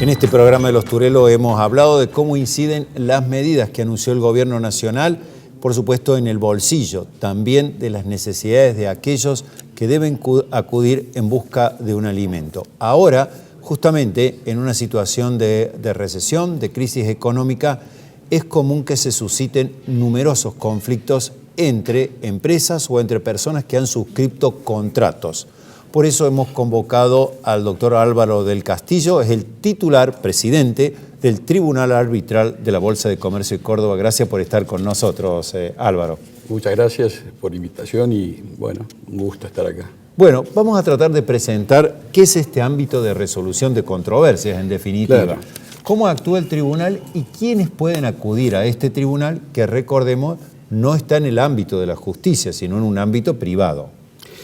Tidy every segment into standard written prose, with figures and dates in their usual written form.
En este programa de Los Turelo hemos hablado de cómo inciden las medidas que anunció el gobierno nacional, por supuesto en el bolsillo, también de las necesidades de aquellos que deben acudir en busca de un alimento. Ahora, justamente en una situación de recesión, de crisis económica, es común que se susciten numerosos conflictos entre empresas o entre personas que han suscrito contratos. Por eso hemos convocado al doctor Álvaro del Castillo, es el titular, presidente del Tribunal Arbitral de la Bolsa de Comercio de Córdoba. Gracias por estar con nosotros, Álvaro. Muchas gracias por la invitación y, bueno, un gusto estar acá. Bueno, vamos a tratar de presentar qué es este ámbito de resolución de controversias, en definitiva. Claro. ¿Cómo actúa el tribunal y quiénes pueden acudir a este tribunal que, recordemos, no está en el ámbito de la justicia, sino en un ámbito privado?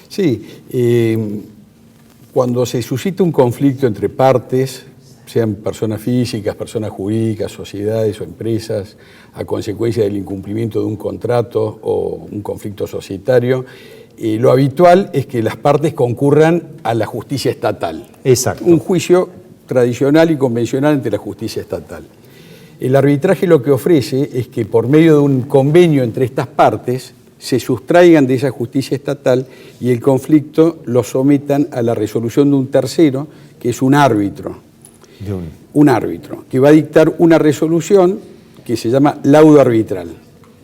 Sí, cuando se suscita un conflicto entre partes, sean personas físicas, personas jurídicas, sociedades o empresas, a consecuencia del incumplimiento de un contrato o un conflicto societario, lo habitual es que las partes concurran a la justicia estatal. Exacto. Un juicio tradicional y convencional ante la justicia estatal. El arbitraje lo que ofrece es que por medio de un convenio entre estas partes se sustraigan de esa justicia estatal y el conflicto lo sometan a la resolución de un tercero, que es un árbitro. Un árbitro, que va a dictar una resolución que se llama laudo arbitral.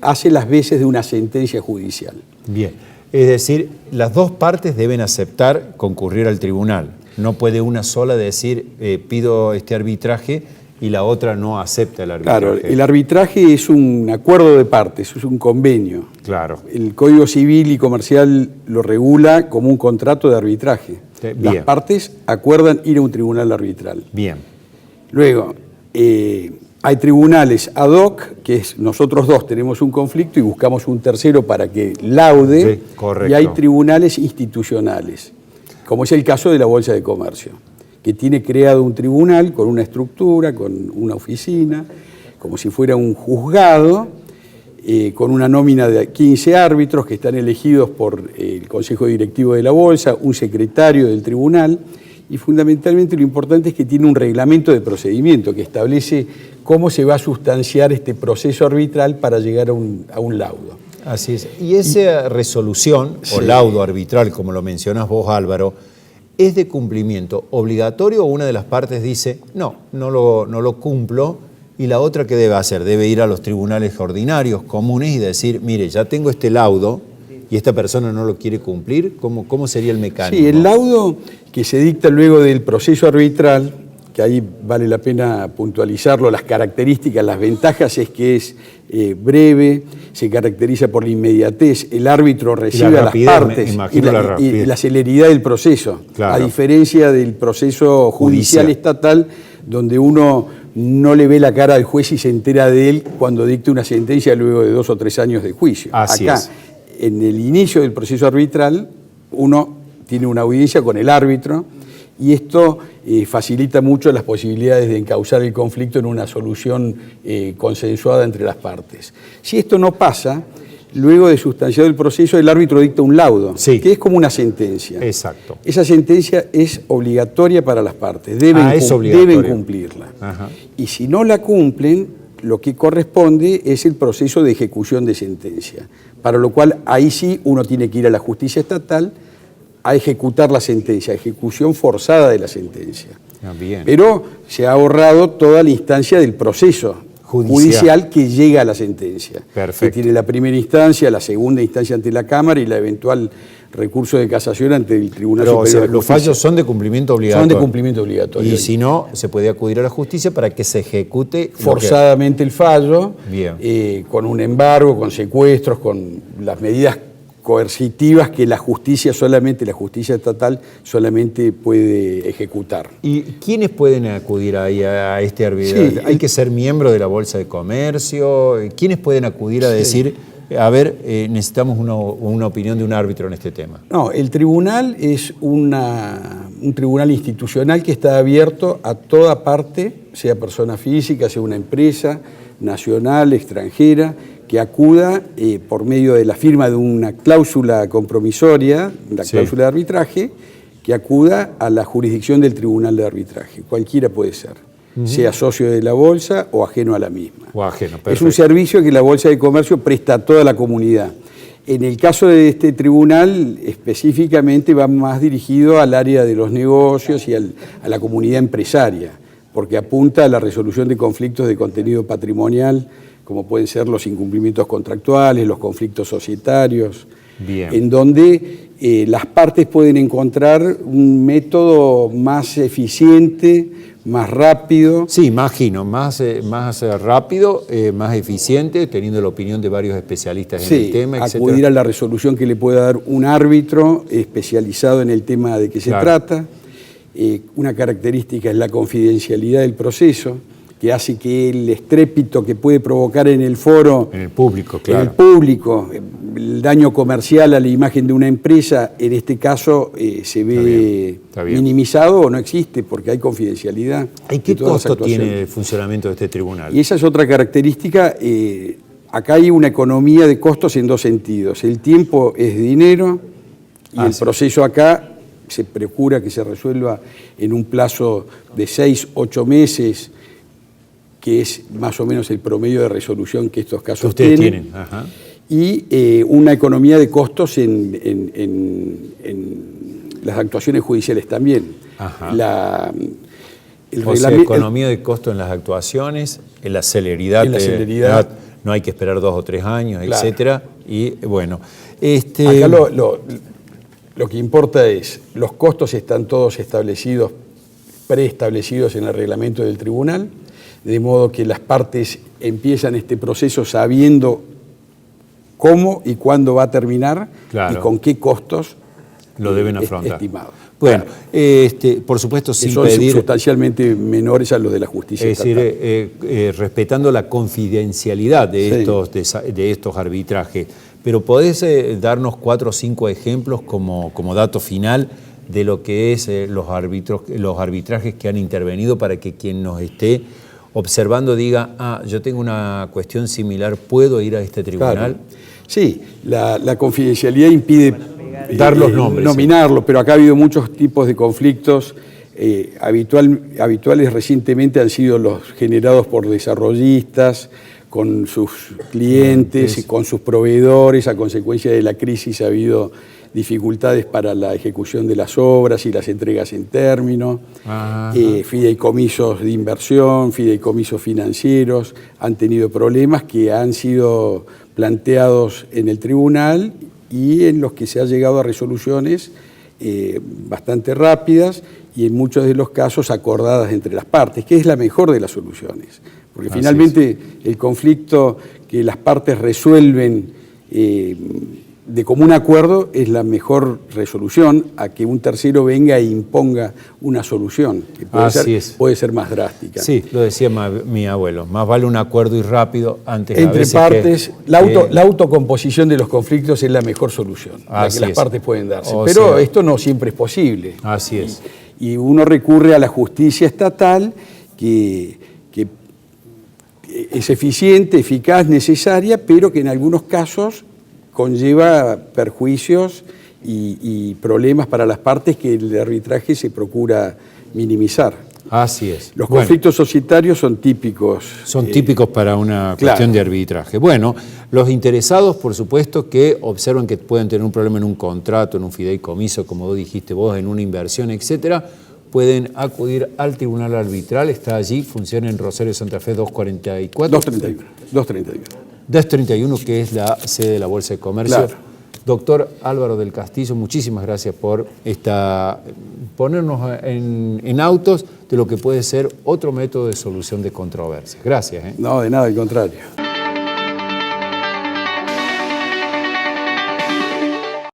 Hace las veces de una sentencia judicial. Bien, es decir, las dos partes deben aceptar concurrir al tribunal. No puede una sola decir, pido este arbitraje, y la otra no acepta el arbitraje. Claro, el arbitraje es un acuerdo de partes, es un convenio. Claro. El Código Civil y Comercial lo regula como un contrato de arbitraje. Bien. Las partes acuerdan ir a un tribunal arbitral. Bien. Luego, hay tribunales ad hoc, que es nosotros dos tenemos un conflicto y buscamos un tercero para que laude. Sí, correcto. Y hay tribunales institucionales, como es el caso de la Bolsa de Comercio, que tiene creado un tribunal con una estructura, con una oficina, como si fuera un juzgado, con una nómina de 15 árbitros que están elegidos por el Consejo Directivo de la Bolsa, un secretario del tribunal, y fundamentalmente lo importante es que tiene un reglamento de procedimiento que establece cómo se va a sustanciar este proceso arbitral para llegar a un laudo. Así es. Y esa resolución, o laudo arbitral, como lo mencionás vos, Álvaro, ¿es de cumplimiento obligatorio o una de las partes dice, no lo cumplo, y la otra qué debe hacer? Debe ir a los tribunales ordinarios, comunes, y decir, mire, ya tengo este laudo y esta persona no lo quiere cumplir? ¿Cómo sería el mecanismo? Sí, el laudo que se dicta luego del proceso arbitral, que ahí vale la pena puntualizarlo, las características, las ventajas es que es breve, se caracteriza por la inmediatez, el árbitro recibe a las partes y la celeridad del proceso, claro, a diferencia del proceso judicial estatal, donde uno no le ve la cara al juez y se entera de él cuando dicta una sentencia luego de 2 o 3 años de juicio. Así Acá, es. En el inicio del proceso arbitral, uno tiene una audiencia con el árbitro, y esto facilita mucho las posibilidades de encauzar el conflicto en una solución consensuada entre las partes. Si esto no pasa, luego de sustanciado el proceso, el árbitro dicta un laudo, sí, que es como una sentencia. Exacto. Esa sentencia es obligatoria para las partes, deben cumplirla. Ajá. Y si no la cumplen, lo que corresponde es el proceso de ejecución de sentencia, para lo cual ahí sí uno tiene que ir a la justicia estatal a ejecutar la sentencia, ejecución forzada de la sentencia. Bien. Pero se ha ahorrado toda la instancia del proceso judicial que llega a la sentencia. Perfecto. Que tiene la primera instancia, la segunda instancia ante la Cámara y la eventual recurso de casación ante el Tribunal Superior de Justicia. Los fallos son de cumplimiento obligatorio. Son de cumplimiento obligatorio. Y si no, se puede acudir a la justicia para que se ejecute forzadamente el fallo, con un embargo, con secuestros, con las medidas coercitivas que la justicia estatal solamente puede ejecutar. ¿Y quiénes pueden acudir ahí a este arbitraje? Sí, ¿hay que ser miembro de la Bolsa de Comercio? ¿Quiénes pueden acudir a decir, a ver, necesitamos una opinión de un árbitro en este tema? No, el tribunal es un tribunal institucional que está abierto a toda parte, sea persona física, sea una empresa nacional, extranjera, que acuda por medio de la firma de una cláusula compromisoria, la cláusula de arbitraje, que acuda a la jurisdicción del tribunal de arbitraje. Cualquiera puede ser. sea socio de la bolsa o ajeno a la misma. O ajeno, es un servicio que la Bolsa de Comercio presta a toda la comunidad. En el caso de este tribunal, específicamente va más dirigido al área de los negocios y a la comunidad empresaria, porque apunta a la resolución de conflictos de contenido patrimonial, como pueden ser los incumplimientos contractuales, los conflictos societarios, en donde las partes pueden encontrar un método más eficiente, más rápido. Sí, imagino, más rápido, más eficiente, teniendo la opinión de varios especialistas en el tema, etc. Acudir a la resolución que le pueda dar un árbitro especializado en el tema de que se trata. Una característica es la confidencialidad del proceso, que hace que el estrépito que puede provocar en el foro, en el público, el daño comercial a la imagen de una empresa, en este caso se ve minimizado o no existe porque hay confidencialidad. ¿Y qué costo tiene el funcionamiento de este tribunal? Y esa es otra característica. Acá hay una economía de costos en dos sentidos. El tiempo es dinero y el proceso acá se procura que se resuelva en un plazo de 6-8 meses, que es más o menos el promedio de resolución que estos casos tienen. Ajá. Y una economía de costos en las actuaciones judiciales también. Ajá. Economía de costos en las actuaciones, en la celeridad. No hay que esperar 2 o 3 años, etcétera. Y bueno, acá lo que importa es, los costos están todos establecidos, preestablecidos en el reglamento del tribunal, de modo que las partes empiezan este proceso sabiendo cómo y cuándo va a terminar y con qué costos lo deben afrontar. Estimados. Bueno, por supuesto, sin son pedir... sustancialmente menores a los de la justicia estatal. Es decir, respetando la confidencialidad de estos arbitrajes. Pero ¿podés darnos 4 o 5 ejemplos como dato final de lo que es los arbitrajes que han intervenido para que quien nos esté observando diga, yo tengo una cuestión similar, ¿puedo ir a este tribunal? Claro. Sí, la confidencialidad impide dar los nombres, nominarlo, pero acá ha habido muchos tipos de conflictos. Habituales recientemente han sido los generados por desarrollistas, con sus clientes y con sus proveedores. A consecuencia de la crisis ha habido dificultades para la ejecución de las obras y las entregas en término, fideicomisos de inversión, fideicomisos financieros, han tenido problemas que han sido planteados en el tribunal y en los que se ha llegado a resoluciones bastante rápidas y en muchos de los casos acordadas entre las partes, que es la mejor de las soluciones. Porque finalmente el conflicto que las partes resuelven de común acuerdo es la mejor resolución a que un tercero venga e imponga una solución que puede ser más drástica. Sí, lo decía mi abuelo, más vale un acuerdo y rápido antes entre partes. La autocomposición de los conflictos es la mejor solución, la que las partes pueden darse. Pero esto no siempre es posible. Así es. Y uno recurre a la justicia estatal que es eficiente, eficaz, necesaria, pero que en algunos casos conlleva perjuicios y problemas para las partes que el arbitraje se procura minimizar. Así es. Los conflictos societarios son típicos. Son típicos para una cuestión de arbitraje. Bueno, los interesados, por supuesto, que observan que pueden tener un problema en un contrato, en un fideicomiso, como dijiste vos, en una inversión, etcétera, pueden acudir al Tribunal Arbitral. Está allí, funciona en Rosario Santa Fe 244. 231, que es la sede de la Bolsa de Comercio. Claro. Doctor Álvaro del Castillo, muchísimas gracias por ponernos en autos de lo que puede ser otro método de solución de controversias. Gracias. No, de nada, al contrario.